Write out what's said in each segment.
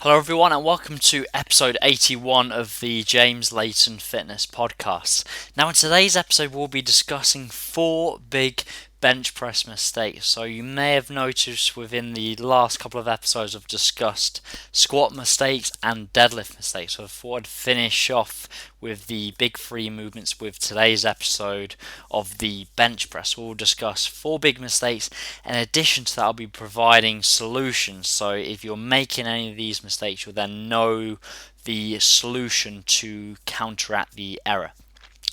Hello, everyone, and welcome to episode 81 of the James Layton Fitness Podcast. Now, in today's episode, we'll be discussing four big bench press mistakes. So, you may have noticed within the last couple of episodes, I've discussed squat mistakes and deadlift mistakes. So, I thought I'd finish off with the big three movements with today's episode of the bench press. We'll discuss four big mistakes. In addition to that, I'll be providing solutions. So if you're making any of these mistakes, you'll then know the solution to counteract the error.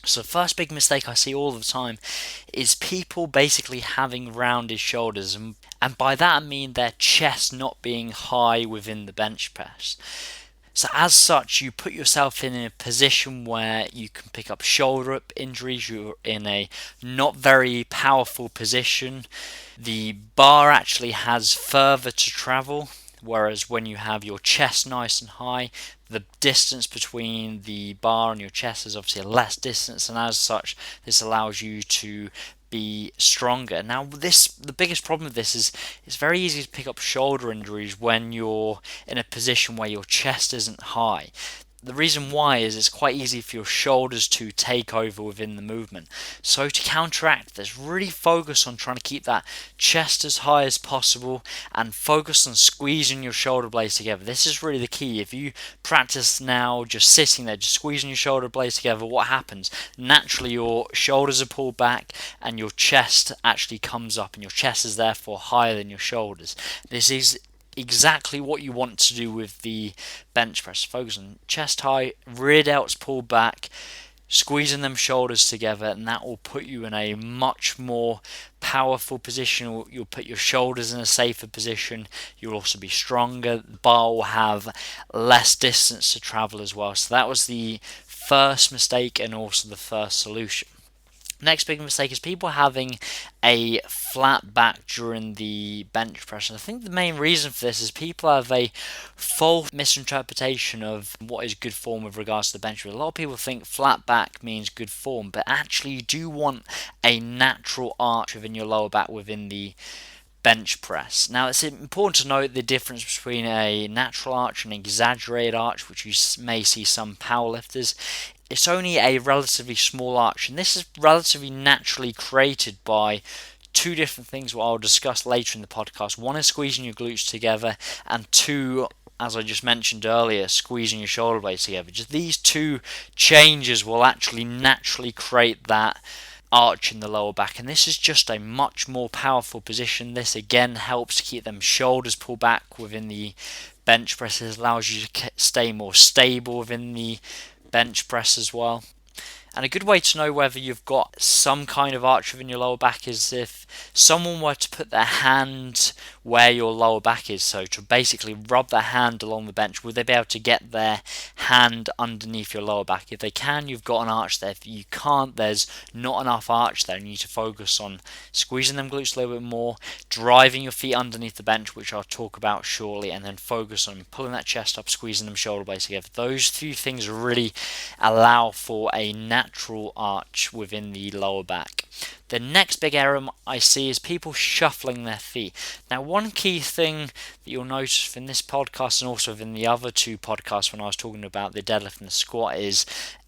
So the first big mistake I see all the time is people basically having rounded shoulders, and by that I mean their chest not being high within the bench press. So as such, you put yourself in a position where you can pick up shoulder injuries. You're in a not very powerful position. The bar actually has further to travel, whereas when you have your chest nice and high, the distance between the bar and your chest is obviously a less distance, and as such, this allows you to be stronger. Now, the biggest problem with this is it's very easy to pick up shoulder injuries when you're in a position where your chest isn't high. The reason why is it's quite easy for your shoulders to take over within the movement. So to counteract this, really focus on trying to keep that chest as high as possible and focus on squeezing your shoulder blades together. This is really the key. If you practice now just sitting there, just squeezing your shoulder blades together, what happens? Naturally your shoulders are pulled back and your chest actually comes up, and your chest is therefore higher than your shoulders. This is exactly what you want to do with the bench press. Focus on chest high, rear delts pulled back, squeezing them shoulders together, and that will put you in a much more powerful position. You'll put your shoulders in a safer position. You'll also be stronger. The bar will have less distance to travel as well. So that was the first mistake and also the first solution. Next big mistake is people having a flat back during the bench press. And I think the main reason for this is people have a false misinterpretation of what is good form with regards to the bench press. A lot of people think flat back means good form, but actually you do want a natural arch within your lower back within the bench press. Now, it's important to note the difference between a natural arch and an exaggerated arch, which you may see some powerlifters. It's only a relatively small arch, and this is relatively naturally created by two different things what I'll discuss later in the podcast. One is squeezing your glutes together, and two, as I just mentioned earlier, squeezing your shoulder blades together. Just these two changes will actually naturally create that arch in the lower back, and this is just a much more powerful position. This again helps to keep them shoulders pulled back within the bench press. It allows you to stay more stable within the bench press as well. And a good way to know whether you've got some kind of arch within your lower back is if someone were to put their hand where your lower back is, so to basically rub their hand along the bench, would they be able to get their hand underneath your lower back? If they can, you've got an arch there. If you can't, there's not enough arch there. You need to focus on squeezing them glutes a little bit more, driving your feet underneath the bench, which I'll talk about shortly, and then focus on pulling that chest up, squeezing them shoulder blades together. Those two things really allow for a natural arch within the lower back. The next big error I see is people shuffling their feet. Now, one key thing that you'll notice in this podcast and also in the other two podcasts when I was talking about the deadlift and the squat is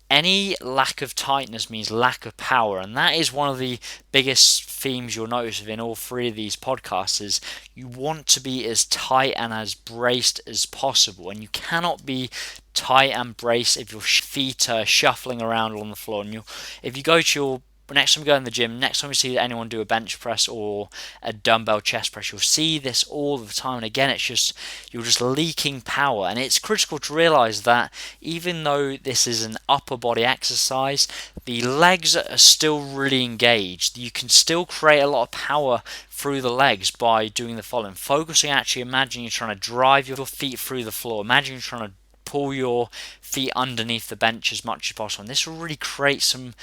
any lack of tightness means lack of power, and that is one of the biggest themes you'll notice within all three of these podcasts is you want to be as tight and as braced as possible, and you cannot be tight and braced if your feet are shuffling around on the floor. And if you go to your next time you go in the gym, next time you see anyone do a bench press or a dumbbell chest press, you'll see this all the time. And again, you're just leaking power. And it's critical to realize that even though this is an upper body exercise, the legs are still really engaged. You can still create a lot of power through the legs by doing the following. Focusing, actually imagine you're trying to drive your feet through the floor. Imagine you're trying to pull your feet underneath the bench as much as possible. And this will really create some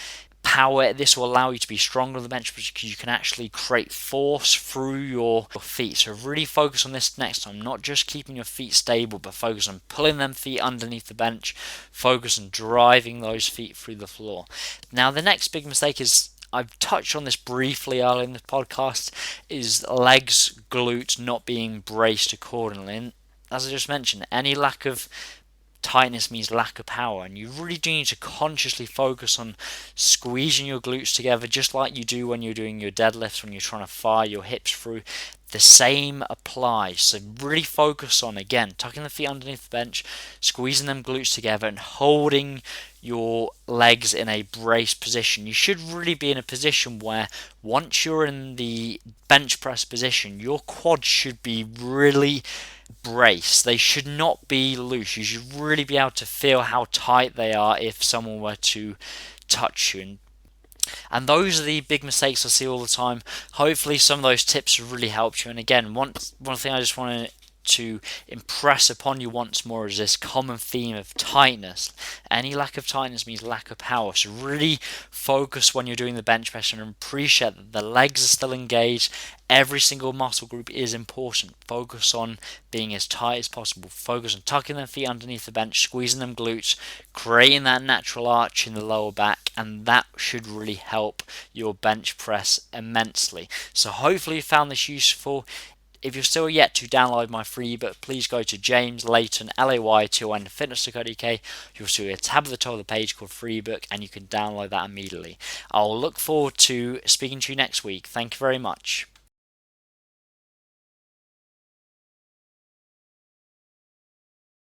power. This will allow you to be stronger on the bench because you can actually create force through your feet. So really focus on this next time, not just keeping your feet stable, but focus on pulling them feet underneath the bench, focus on driving those feet through the floor. Now, the next big mistake is, I've touched on this briefly earlier in the podcast, is legs, glutes not being braced accordingly. And as I just mentioned, any lack of tightness means lack of power, and you really do need to consciously focus on squeezing your glutes together, just like you do when you're doing your deadlifts, when you're trying to fire your hips through. The same applies. So really focus on, again, tucking the feet underneath the bench, squeezing them glutes together, and holding your legs in a brace position. You should really be in a position where once you're in the bench press position, your quads should be really brace. They should not be loose. You should really be able to feel how tight they are if someone were to touch you. And those are the big mistakes I see all the time. Hopefully, some of those tips have really helped you. And again, one thing I just want to impress upon you once more is this common theme of tightness. Any lack of tightness means lack of power. So really focus when you're doing the bench press and appreciate that the legs are still engaged. Every single muscle group is important. Focus on being as tight as possible. Focus on tucking them feet underneath the bench, squeezing them glutes, creating that natural arch in the lower back, and that should really help your bench press immensely. So hopefully you found this useful. If you're still yet to download my free ebook, please go to James Layton, Layton fitness.co.uk. You'll see a tab at the top of the page called free ebook, and you can download that immediately. I'll look forward to speaking to you next week. Thank you very much.